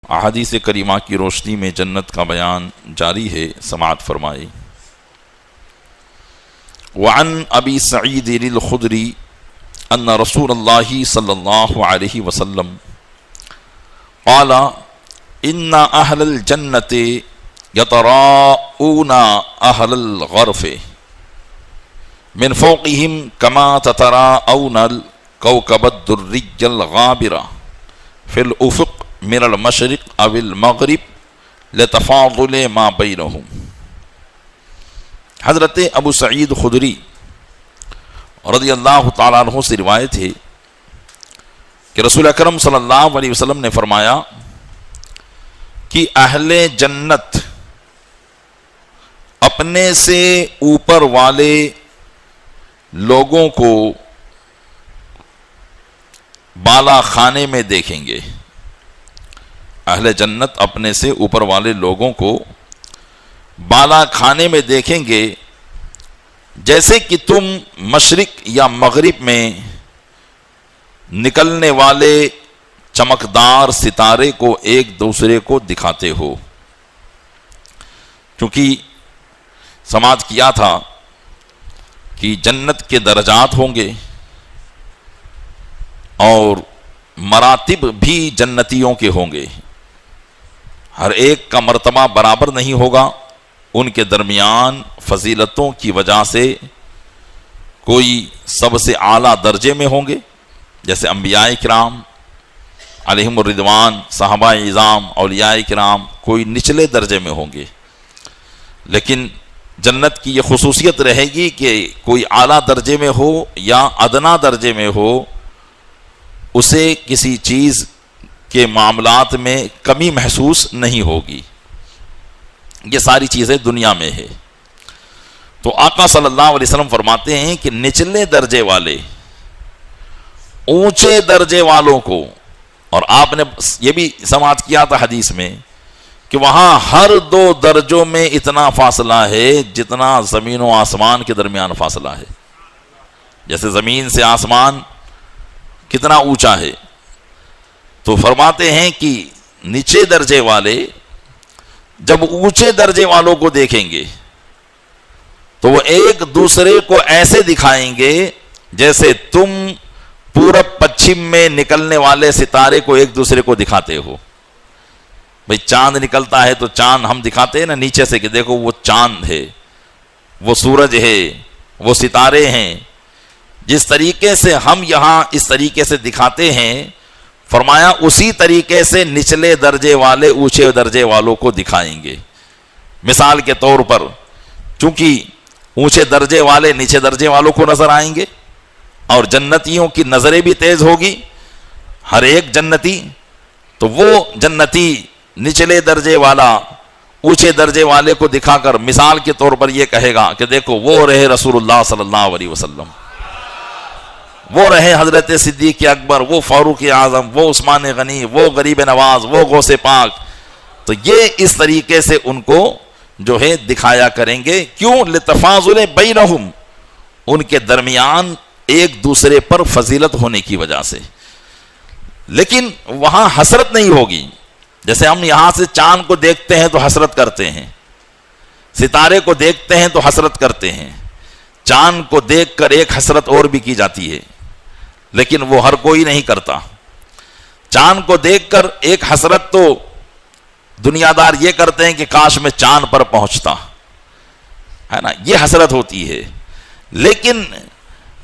احادیث کریمہ کی روشنی میں جنت کا بیان جاری ہے، سماعت فرمائی۔ وعن ابی سعید الخدری ان رسول اللہ صلی اللہ علیہ وسلم قال ان اہل الجنت یتراءون اہل الغرف من فوقہم کما تتراءون الکوکب الدری الغابر فی الافق من المشرق او المغرب لتفاضل ما بینہم۔ حضرت ابو سعید خدری رضی اللہ تعالیٰ عنہ سے روایت ہے کہ رسول اکرم صلی اللہ علیہ وسلم نے فرمایا کہ اہل جنت اپنے سے اوپر والے لوگوں کو بالا خانے میں دیکھیں گے۔ اہل جنت اپنے سے اوپر والے لوگوں کو بالا خانے میں دیکھیں گے، جیسے کہ تم مشرق یا مغرب میں نکلنے والے چمکدار ستارے کو ایک دوسرے کو دکھاتے ہو۔ چونکہ سماعت کیا تھا کہ جنت کے درجات ہوں گے اور مراتب بھی جنتیوں کے ہوں گے، ہر ایک کا مرتبہ برابر نہیں ہوگا، ان کے درمیان فضیلتوں کی وجہ سے کوئی سب سے اعلیٰ درجے میں ہوں گے، جیسے انبیاء کرام علیہم الرضوان، صحابہ اعظام، اولیاء کرام کوئی نچلے درجے میں ہوں گے، لیکن جنت کی یہ خصوصیت رہے گی کہ کوئی اعلیٰ درجے میں ہو یا ادنا درجے میں ہو، اسے کسی چیز کے معاملات میں کمی محسوس نہیں ہوگی۔ یہ ساری چیزیں دنیا میں ہے۔ تو آقا صلی اللہ علیہ وسلم فرماتے ہیں کہ نچلے درجے والے اونچے درجے والوں کو، اور آپ نے یہ بھی سماعت کیا تھا حدیث میں کہ وہاں ہر دو درجوں میں اتنا فاصلہ ہے جتنا زمین و آسمان کے درمیان فاصلہ ہے۔ جیسے زمین سے آسمان کتنا اونچا ہے، تو فرماتے ہیں کہ نیچے درجے والے جب اونچے درجے والوں کو دیکھیں گے تو وہ ایک دوسرے کو ایسے دکھائیں گے جیسے تم پورب پچھم میں نکلنے والے ستارے کو ایک دوسرے کو دکھاتے ہو۔ بھئی چاند نکلتا ہے تو چاند ہم دکھاتے ہیں نا نیچے سے کہ دیکھو وہ چاند ہے، وہ سورج ہے، وہ ستارے ہیں، جس طریقے سے ہم یہاں اس طریقے سے دکھاتے ہیں، فرمایا اسی طریقے سے نچلے درجے والے اونچے درجے والوں کو دکھائیں گے۔ مثال کے طور پر چونکہ اونچے درجے والے نیچے درجے والوں کو نظر آئیں گے اور جنتیوں کی نظریں بھی تیز ہوگی، ہر ایک جنتی، تو وہ جنتی نچلے درجے والا اونچے درجے والے کو دکھا کر مثال کے طور پر یہ کہے گا کہ دیکھو وہ رہے رسول اللہ صلی اللہ علیہ وسلم، وہ رہے حضرت صدیق اکبر، وہ فاروق اعظم، وہ عثمان غنی، وہ غریب نواز، وہ غوث پاک۔ تو یہ اس طریقے سے ان کو جو ہے دکھایا کریں گے، کیوں؟ لتفاضل بینہم، ان کے درمیان ایک دوسرے پر فضیلت ہونے کی وجہ سے۔ لیکن وہاں حسرت نہیں ہوگی، جیسے ہم یہاں سے چاند کو دیکھتے ہیں تو حسرت کرتے ہیں، ستارے کو دیکھتے ہیں تو حسرت کرتے ہیں، چاند کو دیکھ کر ایک حسرت اور بھی کی جاتی ہے، لیکن وہ ہر کوئی نہیں کرتا۔ چاند کو دیکھ کر ایک حسرت تو دنیا دار یہ کرتے ہیں کہ کاش میں چاند پر پہنچتا، ہے نا، یہ حسرت ہوتی ہے۔ لیکن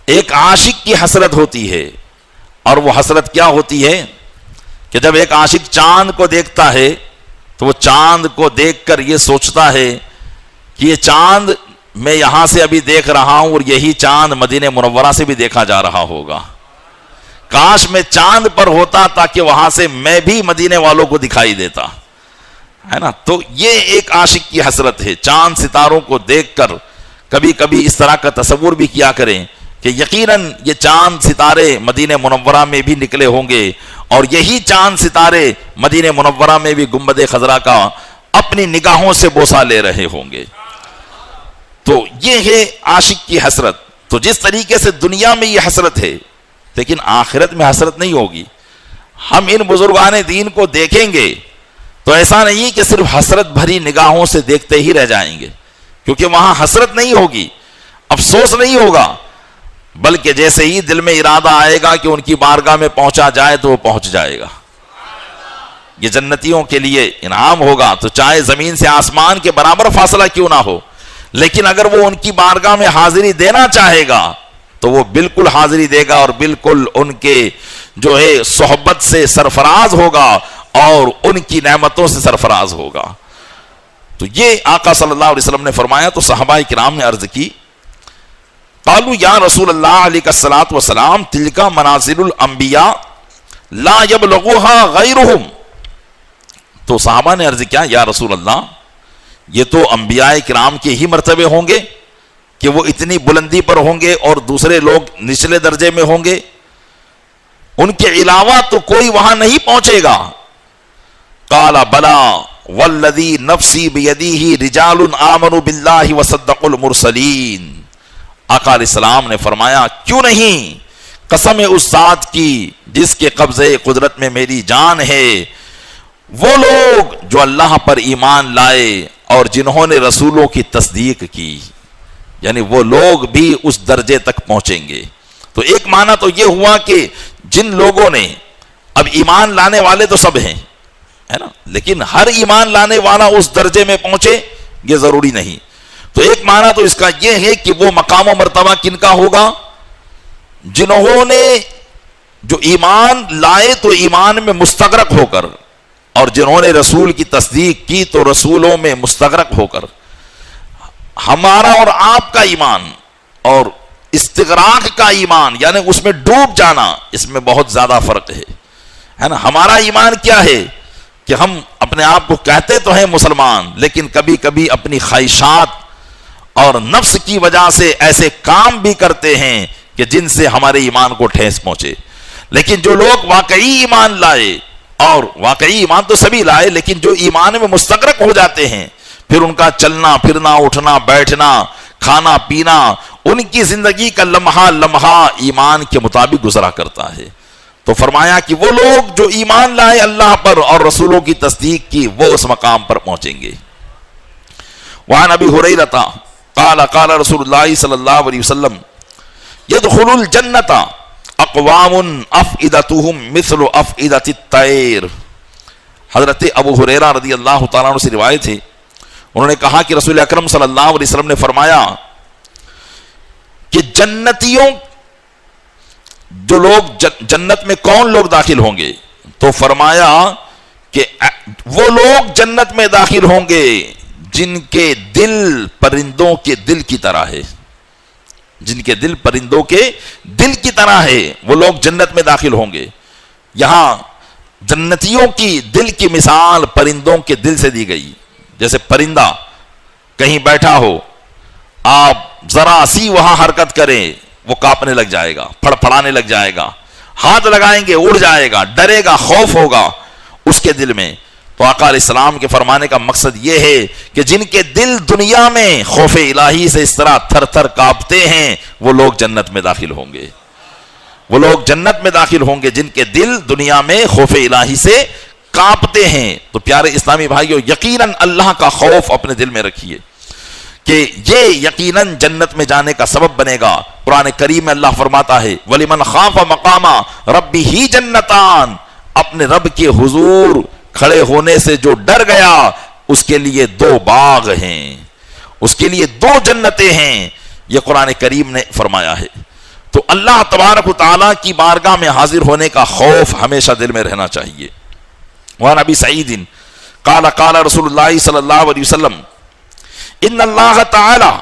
ایک عاشق کی حسرت ہوتی ہے، اور وہ حسرت کیا ہوتی ہے کہ جب ایک عاشق چاند کو دیکھتا ہے تو وہ چاند کو دیکھ کر یہ سوچتا ہے کہ یہ چاند میں یہاں سے ابھی دیکھ رہا ہوں اور یہی چاند مدینہ منورہ سے بھی دیکھا جا رہا ہوگا، کاش میں چاند پر ہوتا تاکہ وہاں سے میں بھی مدینے والوں کو دکھائی دیتا، ہے نا۔ تو یہ ایک عاشق کی حسرت ہے۔ چاند ستاروں کو دیکھ کر کبھی کبھی اس طرح کا تصور بھی کیا کریں کہ یقیناً یہ چاند ستارے مدینہ منورہ میں بھی نکلے ہوں گے، اور یہی چاند ستارے مدینہ منورہ میں بھی گنبد خضرا کا اپنی نگاہوں سے بوسہ لے رہے ہوں گے۔ تو یہ ہے عاشق کی حسرت۔ تو جس طریقے سے دنیا میں یہ حسرت ہے، لیکن آخرت میں حسرت نہیں ہوگی۔ ہم ان بزرگان دین کو دیکھیں گے تو ایسا نہیں کہ صرف حسرت بھری نگاہوں سے دیکھتے ہی رہ جائیں گے، کیونکہ وہاں حسرت نہیں ہوگی، افسوس نہیں ہوگا، بلکہ جیسے ہی دل میں ارادہ آئے گا کہ ان کی بارگاہ میں پہنچا جائے تو وہ پہنچ جائے گا۔ یہ جنتیوں کے لیے انعام ہوگا، تو چاہے زمین سے آسمان کے برابر فاصلہ کیوں نہ ہو، لیکن اگر وہ ان کی بارگاہ میں حاضری دینا چاہے گا تو وہ بالکل حاضری دے گا، اور بالکل ان کے جو ہے صحبت سے سرفراز ہوگا اور ان کی نعمتوں سے سرفراز ہوگا۔ تو یہ آقا صلی اللہ علیہ وسلم نے فرمایا، تو صحابہ کرام نے عرض کی، قالوا یا رسول اللہ علیہ الصلوۃ والسلام تلک منازل الانبیاء لا یبلغها غیرہم۔ تو صحابہ نے عرض کیا، یا رسول اللہ یہ تو انبیاء کرام کے ہی مرتبے ہوں گے کہ وہ اتنی بلندی پر ہوں گے اور دوسرے لوگ نچلے درجے میں ہوں گے، ان کے علاوہ تو کوئی وہاں نہیں پہنچے گا۔ قال بلا والذی نفسی بیدیہ رجال آمنوا باللہ وصدقوا المرسلین۔ آقا علیہ السلام نے فرمایا، کیوں نہیں، قسم اس ذات کی جس کے قبضے قدرت میں میری جان ہے، وہ لوگ جو اللہ پر ایمان لائے اور جنہوں نے رسولوں کی تصدیق کی، یعنی وہ لوگ بھی اس درجے تک پہنچیں گے۔ تو ایک معنی تو یہ ہوا کہ جن لوگوں نے، اب ایمان لانے والے تو سب ہیں، ہے نا، لیکن ہر ایمان لانے والا اس درجے میں پہنچے یہ ضروری نہیں۔ تو ایک معنی تو اس کا یہ ہے کہ وہ مقام و مرتبہ کن کا ہوگا، جنہوں نے جو ایمان لائے تو ایمان میں مستغرق ہو کر، اور جنہوں نے رسول کی تصدیق کی تو رسولوں میں مستغرق ہو کر۔ ہمارا اور آپ کا ایمان اور استغراق کا ایمان، یعنی اس میں ڈوب جانا، اس میں بہت زیادہ فرق ہے نا۔ ہمارا ایمان کیا ہے کہ ہم اپنے آپ کو کہتے تو ہیں مسلمان، لیکن کبھی کبھی اپنی خواہشات اور نفس کی وجہ سے ایسے کام بھی کرتے ہیں کہ جن سے ہمارے ایمان کو ٹھیس پہنچے۔ لیکن جو لوگ واقعی ایمان لائے، اور واقعی ایمان تو سبھی لائے، لیکن جو ایمان میں مستغرق ہو جاتے ہیں، پھر ان کا چلنا پھرنا، اٹھنا بیٹھنا، کھانا پینا، ان کی زندگی کا لمحہ لمحہ ایمان کے مطابق گزرا کرتا ہے۔ تو فرمایا کہ وہ لوگ جو ایمان لائے اللہ پر اور رسولوں کی تصدیق کی، وہ اس مقام پر پہنچیں گے۔ وعن ابی ہریرہ قال قال رسول اللہ صلی اللہ علیہ وسلم يدخل الجنۃ اقوام افئدتهم مثل افئدۃ الطیر۔ حضرت ابو ہریرہ رضی اللہ تعالیٰ عنہ سے روایت ہے، انہوں نے کہا کہ رسول اکرم صلی اللہ علیہ وسلم نے فرمایا کہ جنتیوں، جو لوگ جنت میں کون لوگ داخل ہوں گے، تو فرمایا کہ وہ لوگ جنت میں داخل ہوں گے جن کے دل پرندوں کے دل کی طرح ہے، جن کے دل پرندوں کے دل کی طرح ہے، وہ لوگ جنت میں داخل ہوں گے۔ یہاں جنتیوں کی دل کی مثال پرندوں کے دل سے دی گئی۔ جیسے پرندہ کہیں بیٹھا ہو، آپ ذرا سی وہاں حرکت کریں وہ کانپنے لگ جائے گا، پھڑ پھڑانے لگ جائے گا، ہاتھ لگائیں گے اڑ جائے گا، ڈرے گا، خوف ہوگا اس کے دل میں۔ تو آقا علیہ السلام کے فرمانے کا مقصد یہ ہے کہ جن کے دل دنیا میں خوف الہی سے اس طرح تھر تھر کانپتے ہیں، وہ لوگ جنت میں داخل ہوں گے، وہ لوگ جنت میں داخل ہوں گے جن کے دل دنیا میں خوف الہی سے کانپتے ہیں۔ تو پیارے اسلامی بھائیو، یقیناً اللہ کا خوف اپنے دل میں رکھیے کہ یہ یقیناً جنت میں جانے کا سبب بنے گا۔ قرآن کریم میں اللہ فرماتا ہے وَلِمَنْ خَافَ مَقَامَ رَبِّهِ جَنَّتَانِ، اپنے رب کے حضور کھڑے ہونے سے جو ڈر گیا اس کے لیے دو باغ ہیں، اس کے لیے دو جنتیں ہیں، یہ قرآن کریم نے فرمایا ہے۔ تو اللہ تبارک و تعالیٰ کی بارگاہ میں حاضر ہونے کا خوف ہمیشہ دل میں رہنا چاہیے۔ وعن ابی سعید قال قال رسول اللہ صلی اللہ علیہ وسلم ان اللہ تعالی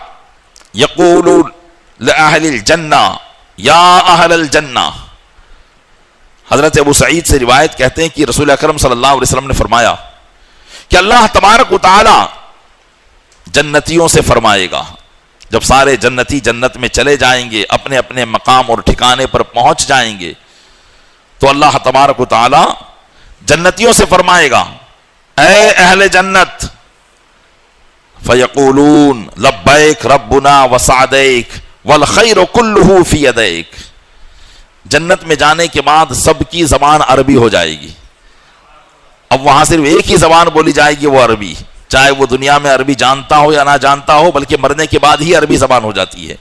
یقول لأہل الجنہ یا اہل الجنہ۔ حضرت ابو سعید سے روایت کہتے ہیں کہ رسول اکرم صلی اللہ علیہ وسلم نے فرمایا کہ اللہ تبارک و تعالی جنتیوں سے فرمائے گا، جب سارے جنتی جنت میں چلے جائیں گے، اپنے اپنے مقام اور ٹھکانے پر پہنچ جائیں گے، تو اللہ تبارک و تعالی جنتیوں سے فرمائے گا اے اہل جنت، فیقولون لبیک ربنا وسعدیک والخیر کلہ فی یدیک۔ جنت میں جانے کے بعد سب کی زبان عربی ہو جائے گی، اب وہاں صرف ایک ہی زبان بولی جائے گی، وہ عربی، چاہے وہ دنیا میں عربی جانتا ہو یا نہ جانتا ہو، بلکہ مرنے کے بعد ہی عربی زبان ہو جاتی ہے.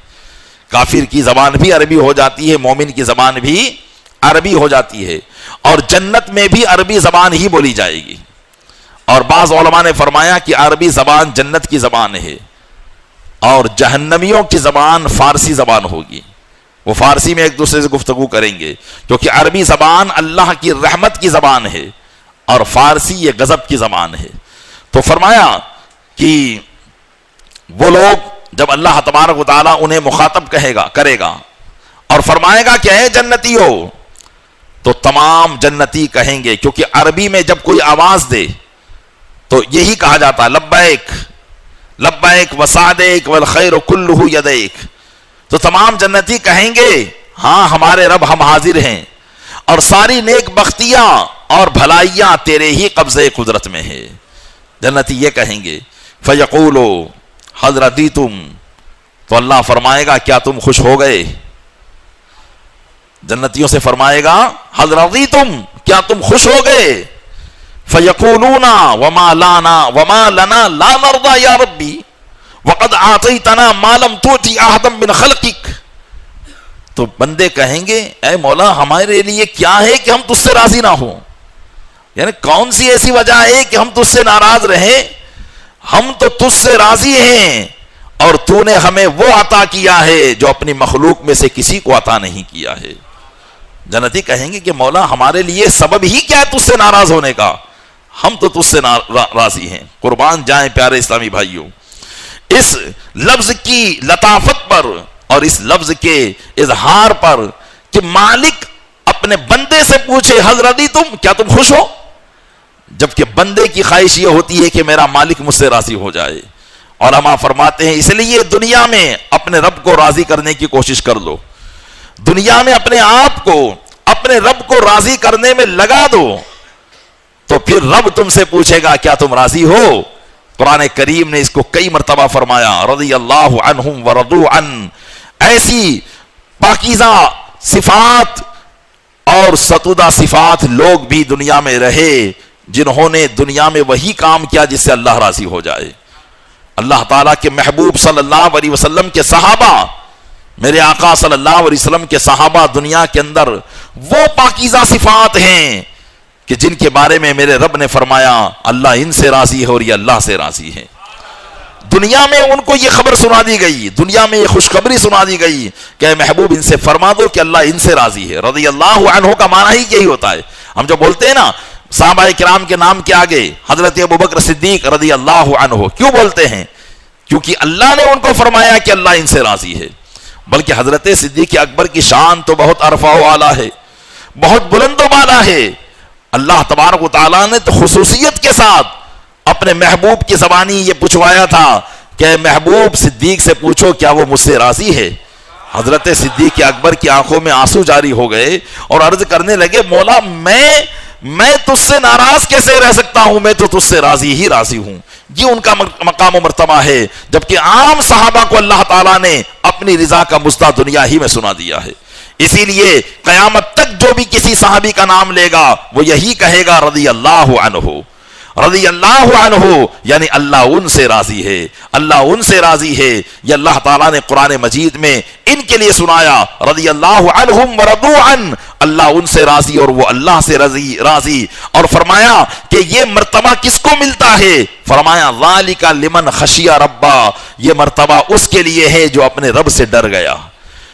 کافر کی زبان بھی عربی ہو جاتی ہے، مومن کی زبان بھی عربی ہو جاتی ہے، اور جنت میں بھی عربی زبان ہی بولی جائے گی. اور بعض علماء نے فرمایا کہ عربی زبان جنت کی زبان ہے، اور جہنمیوں کی زبان فارسی زبان ہوگی. وہ فارسی میں ایک دوسرے سے گفتگو کریں گے، کیونکہ عربی زبان اللہ کی رحمت کی زبان ہے، اور فارسی یہ غضب کی زبان ہے. تو فرمایا کہ وہ لوگ جب اللہ تبارک و تعالیٰ انہیں مخاطب کرے گا اور فرمائے گا کہ اے جنتی ہو، تو تمام جنتی کہیں گے، کیونکہ عربی میں جب کوئی آواز دے تو یہی کہا جاتا ہے لبیک لبیک وسعدیک والخیر کلہ یدیک. تو تمام جنتی کہیں گے ہاں ہمارے رب ہم حاضر ہیں، اور ساری نیک بختیاں اور بھلائیاں تیرے ہی قبضے قدرت میں ہے. جنتی یہ کہیں گے. فیقولو حل رضیتم، تو اللہ فرمائے گا کیا تم خوش ہو گئے؟ جنتیوں سے فرمائے گا حل رضیتم، کیا تم خوش ہو گئے؟ فیقولون وما لنا لا نرضى یا ربی وقد آتیتنا ما لم تؤتی احدا من خلقک. تو بندے کہیں گے اے مولا ہمارے لیے کیا ہے کہ ہم تجھ سے راضی نہ ہوں، یعنی کون سی ایسی وجہ ہے کہ ہم تجھ سے ناراض رہیں؟ ہم تو تجھ سے راضی ہیں، اور تو نے ہمیں وہ عطا کیا ہے جو اپنی مخلوق میں سے کسی کو عطا نہیں کیا ہے. جنتی کہیں گے کہ مولا ہمارے لیے سبب ہی کیا ہے تجھ سے ناراض ہونے کا؟ ہم تو تجھ سے راضی ہیں. قربان جائیں پیارے اسلامی بھائیوں، اس لفظ کی لطافت پر اور اس لفظ کے اظہار پر کہ مالک اپنے بندے سے پوچھے حل رضیتم، کیا تم خوش ہو؟ جبکہ بندے کی خواہش یہ ہوتی ہے کہ میرا مالک مجھ سے راضی ہو جائے. علماء فرماتے ہیں اس لیے دنیا میں اپنے رب کو راضی کرنے کی کوشش کر لو، دنیا میں اپنے آپ کو اپنے رب کو راضی کرنے میں لگا دو، تو پھر رب تم سے پوچھے گا کیا تم راضی ہو. قرآن کریم نے اس کو کئی مرتبہ فرمایا رضی اللہ عنہم ورضوا عنہ. ایسی پاکیزہ صفات اور ستودہ صفات لوگ بھی دنیا میں رہے جنہوں نے دنیا میں وہی کام کیا جس سے اللہ راضی ہو جائے. اللہ تعالیٰ کے محبوب صلی اللہ علیہ وسلم کے صحابہ، میرے آقا صلی اللہ علیہ وسلم کے صحابہ دنیا کے اندر وہ پاکیزہ صفات ہیں کہ جن کے بارے میں میرے رب نے فرمایا اللہ ان سے راضی ہے اور یہ اللہ سے راضی ہے. دنیا میں ان کو یہ خبر سنا دی گئی، دنیا میں یہ خوشخبری سنا دی گئی کہ اے محبوب ان سے فرما دو کہ اللہ ان سے راضی ہے. رضی اللہ عنہ کا معنی ہی یہی ہوتا ہے. ہم جو بولتے ہیں نا صحابہ کرام کے نام کے آگے حضرت ابوبکر صدیق رضی اللہ عنہ کیوں بولتے ہیں؟ کیونکہ اللہ نے ان کو فرمایا کہ اللہ ان سے راضی ہے. بلکہ حضرت صدیق اکبر کی شان تو بہت عرفہ و اعلیٰ ہے، بہت بلند و بالا ہے. اللہ تبارک و تعالیٰ نے تو خصوصیت کے ساتھ اپنے محبوب کی زبانی یہ پوچھوایا تھا کہ محبوب صدیق سے پوچھو کیا وہ مجھ سے راضی ہے. حضرت صدیق اکبر کی آنکھوں میں آنسو جاری ہو گئے اور عرض کرنے لگے مولا میں تجھ سے ناراض کیسے رہ سکتا ہوں، میں تو تجھ سے راضی ہی راضی ہوں. یہ ان کا مقام و مرتبہ ہے، جبکہ عام صحابہ کو اللہ تعالیٰ نے اپنی رضا کا مژدہ دنیا ہی میں سنا دیا ہے. اسی لیے قیامت تک جو بھی کسی صحابی کا نام لے گا وہ یہی کہے گا رضی اللہ عنہ، رضی اللہ عنہ، یعنی اللہ ان سے راضی ہے، اللہ ان سے راضی ہے. یہ اللہ تعالیٰ نے قرآن مجید میں ان کے لیے سنایا رضی اللہ عنہم ورضوا عنہ، اللہ ان سے راضی اور وہ اللہ سے راضی. اور فرمایا کہ یہ مرتبہ کس کو ملتا ہے؟ فرمایا ذالک لمن خشی ربا، یہ مرتبہ اس کے لیے ہے جو اپنے رب سے ڈر گیا،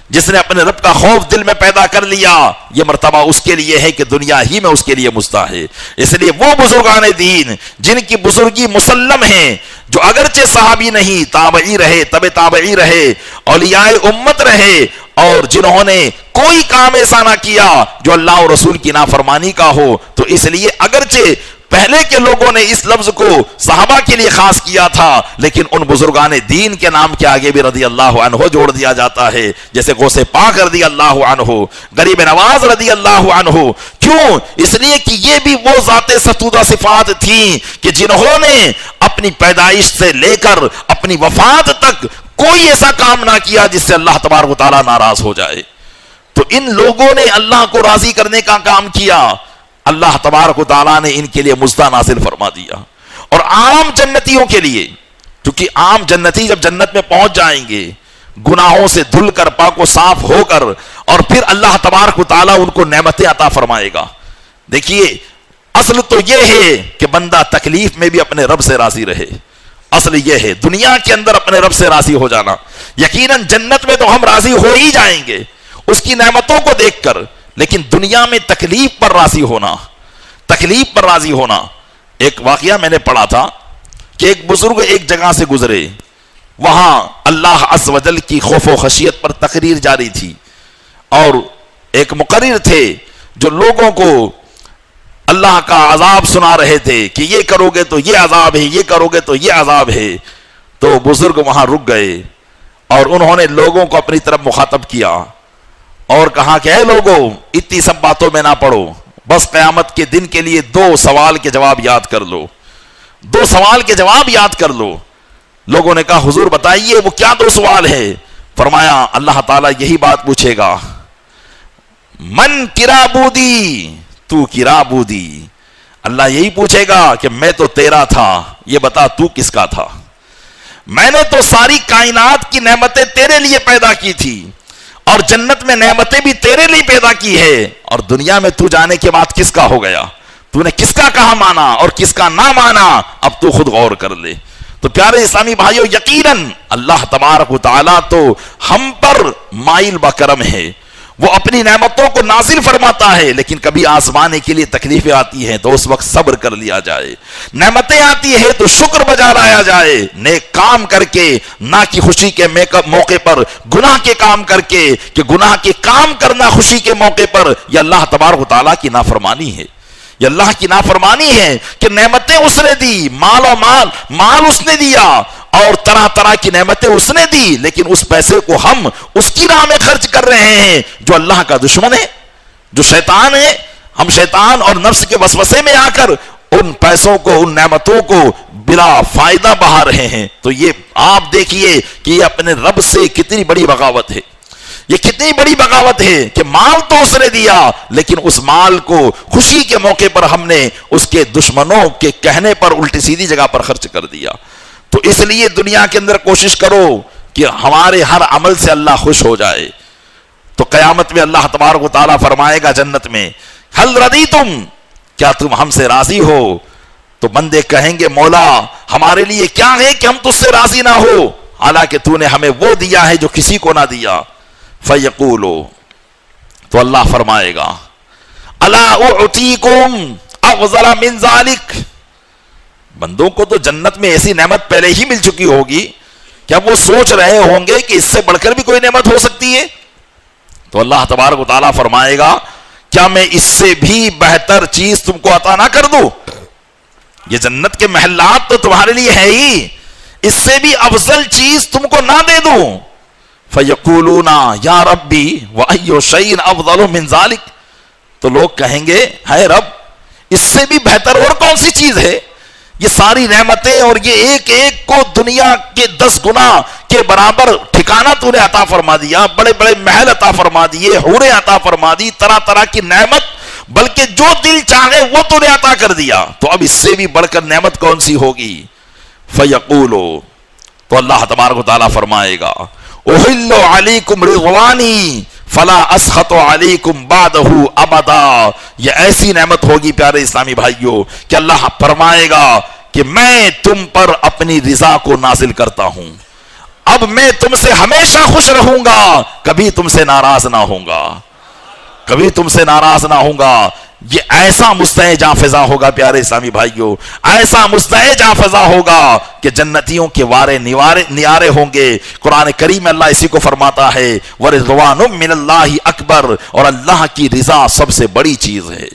جس نے اپنے رب کا خوف دل میں پیدا کر لیا. یہ مرتبہ اس کے لیے ہے کہ دنیا ہی میں اس کے لیے مزدہ ہے. اس لیے وہ بزرگان دین جن کی بزرگی مسلم ہے، جو اگرچہ صحابی نہیں تابعی رہے، تبع تابعی رہے، اولیاء امت رہے، اور جنہوں نے کوئی کام ایسا نہ کیا جو اللہ اور رسول کی نافرمانی کا ہو، تو اس لیے اگرچہ پہلے کے لوگوں نے اس لفظ کو صحابہ کے لیے خاص کیا تھا، لیکن ان بزرگان دین کے نام کے آگے بھی رضی اللہ عنہ جوڑ دیا جاتا ہے، جیسے غوث پاک رضی اللہ عنہ، غریب نواز رضی اللہ عنہ. کیوں؟ اس لیے کہ یہ بھی وہ ذات ستودہ صفات تھیں کہ جنہوں نے اپنی پیدائش سے لے کر اپنی وفات تک کوئی ایسا کام نہ کیا جس سے اللہ تبارک و تعالیٰ ناراض ہو جائے. تو ان لوگوں نے اللہ کو راضی کرنے کا کام کیا، اللہ تبارک و تعالیٰ نے ان کے لیے مزدہ نازل فرما دیا. اور عام جنتیوں کے لیے، کیونکہ عام جنتی جب جنت میں پہنچ جائیں گے گناہوں سے دھل کر پاک و صاف ہو کر، اور پھر اللہ تبارک و تعالیٰ ان کو نعمتیں عطا فرمائے گا. دیکھیے اصل تو یہ ہے کہ بندہ تکلیف میں بھی اپنے رب سے راضی رہے. اصل یہ ہے دنیا کے اندر اپنے رب سے راضی ہو جانا. یقیناً جنت میں تو ہم راضی ہو ہی جائیں گے اس کی نعمتوں کو دیکھ کر، لیکن دنیا میں تکلیف پر راضی ہونا، تکلیف پر راضی ہونا. ایک واقعہ میں نے پڑھا تھا کہ ایک بزرگ ایک جگہ سے گزرے، وہاں اللہ عز و جل کی خوف و خشیت پر تقریر جاری تھی، اور ایک مقرر تھے جو لوگوں کو اللہ کا عذاب سنا رہے تھے کہ یہ کرو گے تو یہ عذاب ہے، یہ کرو گے تو یہ عذاب ہے. تو بزرگ وہاں رک گئے اور انہوں نے لوگوں کو اپنی طرف مخاطب کیا اور کہا کہ اے لوگوں، اتنی سب باتوں میں نہ پڑو، بس قیامت کے دن کے لیے 2 سوال کے جواب یاد کر لو، 2 سوال کے جواب یاد کر لو. لوگوں نے کہا حضور بتائیے وہ کیا 2 سوال ہے؟ فرمایا اللہ تعالیٰ یہی بات پوچھے گا، من کرابودی، تو کرابودی. اللہ یہی پوچھے گا کہ میں تو تیرا تھا، یہ بتا تو کس کا تھا؟ میں نے تو ساری کائنات کی نعمتیں تیرے لیے پیدا کی تھی، اور جنت میں نعمتیں بھی تیرے لیے پیدا کی ہے، اور دنیا میں تو جانے کے بعد کس کا ہو گیا؟ تو نے کس کا کہا مانا اور کس کا نہ مانا، اب تو خود غور کر لے. تو پیارے اسلامی بھائیو، یقیناً اللہ تبارک و تعالیٰ تو ہم پر مائل بکرم ہے، وہ اپنی نعمتوں کو نازل فرماتا ہے، لیکن کبھی آزمانے کے لیے تکلیفیں آتی ہیں تو اس وقت صبر کر لیا جائے. نعمتیں آتی ہے تو شکر بجا لایا جائے، نیک کام کر کے، نہ کہ خوشی کے موقع پر گناہ کے کام کر کے، کہ گناہ کے کام کرنا خوشی کے موقع پر یہ اللہ تبارک و تعالیٰ کی نافرمانی ہے. یہ اللہ کی نافرمانی ہے کہ نعمتیں اس نے دی، مال اس نے دیا، اور طرح طرح کی نعمتیں اس نے دی، لیکن اس پیسے کو ہم اس کی راہ میں خرچ کر رہے ہیں جو اللہ کا دشمن ہے، جو شیطان ہے. ہم شیطان اور نفس کے وسوسے میں آ کر ان پیسوں کو، ان نعمتوں کو بلا فائدہ بہا رہے ہیں. تو یہ آپ دیکھیے کہ یہ اپنے رب سے کتنی بڑی بغاوت ہے، یہ کتنی بڑی بغاوت ہے کہ مال تو اس نے دیا، لیکن اس مال کو خوشی کے موقع پر ہم نے اس کے دشمنوں کے کہنے پر الٹی سیدھی جگہ پر خرچ کر دیا. تو اس لیے دنیا کے اندر کوشش کرو کہ ہمارے ہر عمل سے اللہ خوش ہو جائے. تو قیامت میں اللہ تبارک و تعالیٰ فرمائے گا جنت میں، ہل رضیتم، کیا تم ہم سے راضی ہو؟ تو بندے کہیں گے مولا ہمارے لیے کیا ہے کہ ہم تجھ سے راضی نہ ہو، حالانکہ تو نے ہمیں وہ دیا ہے جو کسی کو نہ دیا. فیقولو، تو اللہ فرمائے گا الا اعطیکم افضل من ذلک. بندوں کو تو جنت میں ایسی نعمت پہلے ہی مل چکی ہوگی کہ اب وہ سوچ رہے ہوں گے کہ اس سے بڑھ کر بھی کوئی نعمت ہو سکتی ہے. تو اللہ تبارک و تعالیٰ فرمائے گا کیا میں اس سے بھی بہتر چیز تم کو عطا نہ کر دوں؟ یہ جنت کے محلات تو تمہارے لیے ہے ہی، اس سے بھی افضل چیز تم کو نہ دے دوں؟ فیقولون یا ربی وَأَيُّ شَيْءٍ أَفْضَلُ مِنْ ذَلِكَ. تو لوگ کہیں گے ہے رب اس سے بھی بہتر اور کون سی چیز ہے؟ یہ ساری نعمتیں اور یہ ایک ایک کو دنیا کے 10 گنا کے برابر ٹھکانہ تو نے عطا فرما دیا، بڑے بڑے محل عطا فرما دیے، حوریں عطا فرما دی، طرح طرح کی نعمت، بلکہ جو دل چاہے وہ تو نے عطا کر دیا، تو اب اس سے بھی بڑھ کر نعمت کون سی ہوگی؟ فیقولو، تو اللہ تبارک و تعالیٰ فرمائے گا احل علیکم رضوانی فلا اسخط علیکم بعدہ ابدا. یہ ایسی نعمت ہوگی پیارے اسلامی بھائیوں کہ اللہ فرمائے گا کہ میں تم پر اپنی رضا کو نازل کرتا ہوں، اب میں تم سے ہمیشہ خوش رہوں گا، کبھی تم سے ناراض نہ ہوں گا، کبھی تم سے ناراض نہ ہوں گا. یہ ایسا مستعجع فضا ہوگا پیارے اسلامی بھائیوں، ایسا مستعجع فضا ہوگا کہ جنتیوں کے وارے نیارے ہوں گے. قرآن کریم میں اللہ اسی کو فرماتا ہے وَرِضْوَانٌ مِّنَ اللَّهِ اکبر، اور اللہ کی رضا سب سے بڑی چیز ہے.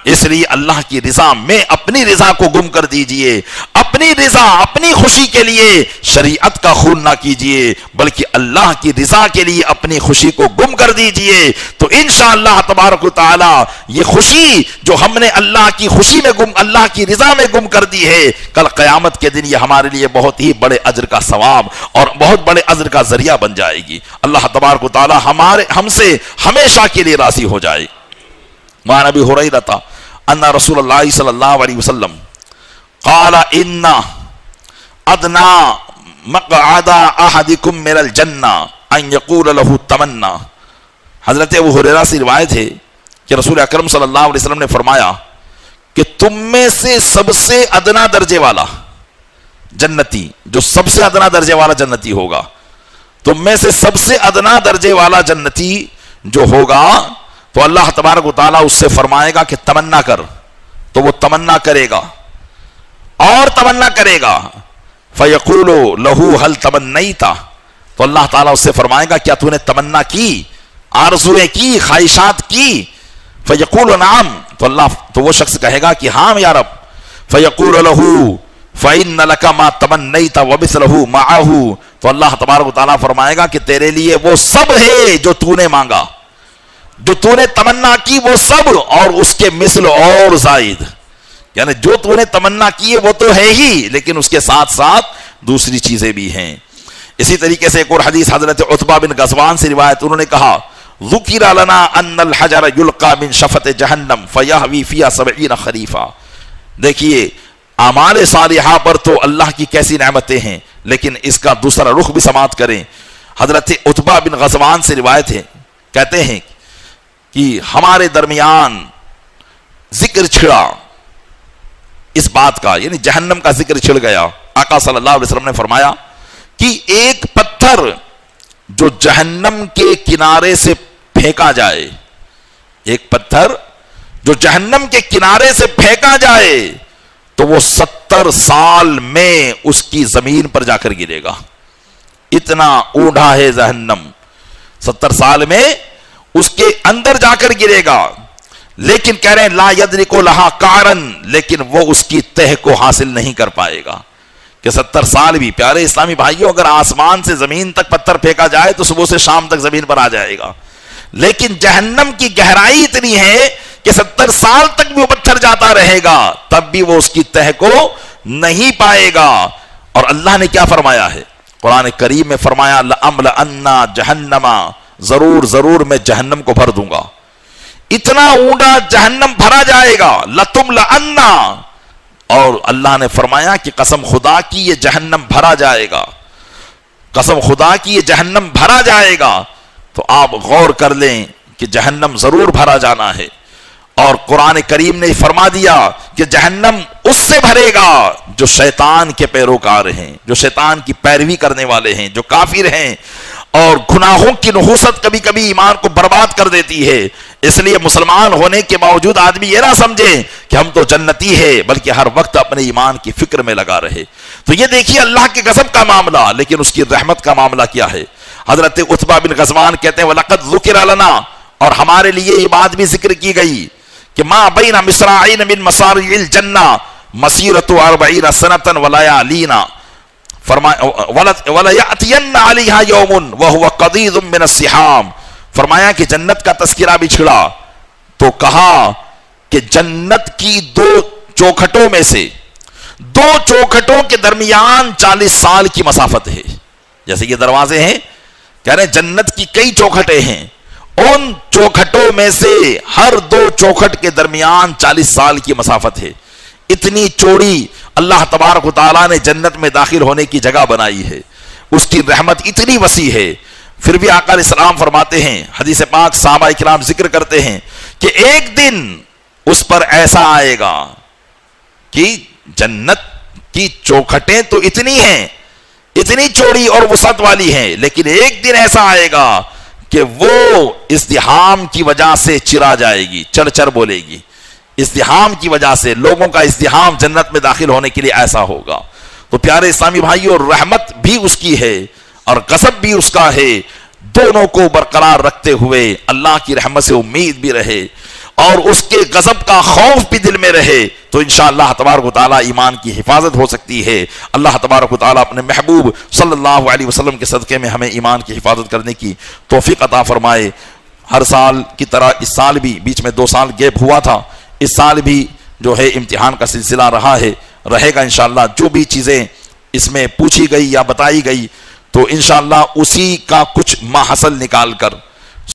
اس لیے اللہ کی رضا میں اپنی رضا کو گم کر دیجئے، اپنی رضا اپنی خوشی کے لیے شریعت کا خون نہ کیجئے، بلکہ اللہ کی رضا کے لیے اپنی خوشی کو گم کر دیجئے. تو انشاءاللہ تبارک و تعالی یہ خوشی جو ہم نے اللہ کی خوشی میں گم، اللہ کی رضا میں گم کر دی ہے، کل قیامت کے دن یہ ہمارے لیے بہت ہی بڑے اجر کا ثواب اور بہت بڑے اجر کا ذریعہ بن جائے گی. اللہ تبارک و تعالی ہم سے ہمیشہ کے لیے راضی ہو جائے. وعن ابی ہریرہ ان رسول اللہ صلی اللہ علیہ وسلم قال ان ادنا مقعد احدکم من الجنہ ان یقول له تمنا. حضرت ابو ہریرہ سے روایت ہے کہ رسول اکرم صلی اللہ علیہ وسلم نے فرمایا کہ تم میں سے سب سے ادنا درجے والا جنتی، جو سب سے ادنا درجے والا جنتی ہوگا، تم میں سے سب سے ادنا درجے والا جنتی جو ہوگا تو اللہ تبارک و تعالیٰ اس سے فرمائے گا کہ تمنا کر، تو وہ تمنا کرے گا اور تمنا کرے گا. فَيَقُولُ لَهُ هَلْ تَمَنَّيْتَ، تو اللہ تعالیٰ اس سے فرمائے گا کیا تو نے تمنا کی، آرزویں کی، خواہشات کی؟ فَيَقُولُ نَعَمْ، تو وہ شخص کہے گا کہ ہاں یا رب. فَيَقُولُ لَهُ فَإِنَّ لَكَ مَا تَمَنَّيْتَ وَمِثْلُهُ مَعَهُ، تو اللہ تبارک و تعالیٰ فرمائے گا کہ تیرے لیے وہ سب ہے جو تو نے مانگا، جو تو نے تمنا کی وہ سب، اور اس کے مثل اور زائد. یعنی جو تو نے تمنا کی ہے وہ تو ہے ہی، لیکن اس کے ساتھ ساتھ دوسری چیزیں بھی ہیں. اسی طریقے سے ایک اور حدیث حضرت عتبہ بن غزوان سے روایت، انہوں نے کہا ذکر لنا ان الحجر یلقى من شفت جہنم فیہوی فیہا 70 خریفا. دیکھیے اعمال صالحہ پر تو اللہ کی کیسی نعمتیں ہیں، لیکن اس کا دوسرا رخ بھی سماعت کریں. حضرت عتبہ بن غزوان سے روایت ہے، کہتے ہیں کہ ہمارے درمیان ذکر چھڑا اس بات کا، یعنی جہنم کا ذکر چھڑ گیا. آقا صلی اللہ علیہ وسلم نے فرمایا کہ ایک پتھر جو جہنم کے کنارے سے پھینکا جائے، ایک پتھر جو جہنم کے کنارے سے پھینکا جائے تو وہ 70 سال میں اس کی زمین پر جا کر گرے گا. اتنا اونڈا ہے جہنم، 70 سال میں اس کے اندر جا کر گرے گا. لیکن کہہ رہے ہیں لا یدرک لہا قعرن، لیکن وہ اس کی تہ کو حاصل نہیں کر پائے گا. کہ 70 سال بھی، پیارے اسلامی بھائیوں، اگر آسمان سے زمین تک پتھر پھینکا جائے تو صبح سے شام تک زمین پر آ جائے گا. لیکن جہنم کی گہرائی اتنی ہے کہ 70 سال تک بھی وہ پتھر جاتا رہے گا، تب بھی وہ اس کی تہ کو نہیں پائے گا. اور اللہ نے کیا فرمایا ہے قرآن کریم میں؟ فرمایا لَأَمْلَأَنَّ جَهَنَّمَ، ضرور میں جہنم کو بھر دوں گا. اتنا اونڈا جہنم بھرا جائے گا. لَتُمْلَأَنَّ، اور اللہ نے فرمایا کہ قسم خدا کی یہ جہنم بھرا جائے گا، قسم خدا کی یہ جہنم بھرا جائے گا. تو آپ غور کر لیں کہ جہنم ضرور بھرا جانا ہے. اور قرآن کریم نے فرما دیا کہ جہنم اس سے بھرے گا جو شیطان کے پیروکار ہیں، جو شیطان کی پیروی کرنے والے ہیں، جو کافر ہیں. اور گناہوں کی نحوست کبھی کبھی ایمان کو برباد کر دیتی ہے. اس لیے مسلمان ہونے کے باوجود آدمی یہ نہ سمجھے کہ ہم تو جنتی ہے، بلکہ ہر وقت اپنے ایمان کی فکر میں لگا رہے. تو یہ دیکھیے اللہ کے غضب کا معاملہ، لیکن اس کی رحمت کا معاملہ کیا ہے. حضرت عتبہ بن غزوان کہتے ہیں وَلَقَدْ ذُكِرَ لَنَا، اور ہمارے لیے یہ بات بھی ذکر کی گئی کہ مَا بَيْنَ مِصْرَاعِينَ مِن مَصَارِعِ الْجَنَّةِ مَسِيرَةُ 40 سَنَةً وَلَيَالِينَ، وَلَيَأْتِيَنَّ عَلَيْهَا يَوْمٌ وَهُوَ قَضِيضٌ مِّنَ السِّحَامِ. فرمایا کہ جنت کا تذکرہ بھی چھڑا تو کہا کہ جنت کی 2 چوکھٹوں میں سے 2 چوکھٹوں کے درمیان 40 سال کی مسافت ہے. جیسے یہ دروازے ہیں، کہہ رہے ہیں جنت کی کئی چوکھٹیں ہیں، ان چوکھٹوں میں سے ہر 2 چوکھٹ کے درمیان 40 سال کی مسافت ہے. اتنی چوڑی اللہ تبارک و تعالیٰ نے جنت میں داخل ہونے کی جگہ بنائی ہے. اس کی رحمت اتنی وسیع ہے. پھر بھی آقا علیہ السلام فرماتے ہیں، حدیث پاک صحابہ اکرام ذکر کرتے ہیں کہ ایک دن اس پر ایسا آئے گا کہ جنت کی چوکھٹیں تو اتنی ہیں، اتنی چوڑی اور وسعت والی ہیں، لیکن ایک دن ایسا آئے گا کہ وہ ازدحام کی وجہ سے چرا جائے گی، چڑ چڑ بولے گی. ازدحام کی وجہ سے لوگوں کا ازدحام جنت میں داخل ہونے کے لیے ایسا ہوگا. تو پیارے اسلامی بھائیوں، رحمت بھی اس کی ہے اور غضب بھی اس کا ہے. دونوں کو برقرار رکھتے ہوئے اللہ کی رحمت سے امید بھی رہے اور اس کے غضب کا خوف بھی دل میں رہے تو انشاءاللہ تبارک و تعالیٰ ایمان کی حفاظت ہو سکتی ہے. اللہ تبارک و تعالیٰ اپنے محبوب صلی اللہ علیہ وسلم کے صدقے میں ہمیں ایمان کی حفاظت کرنے کی توفیق عطا فرمائے. ہر سال کی طرح اس سال بھی، بیچ میں 2 سال گیپ ہوا تھا، اس سال بھی جو ہے امتحان کا سلسلہ رہا ہے، رہے گا انشاءاللہ. جو بھی چیزیں اس میں پوچھی گئی یا بتائی گئی تو انشاءاللہ اسی کا کچھ ماحصل نکال کر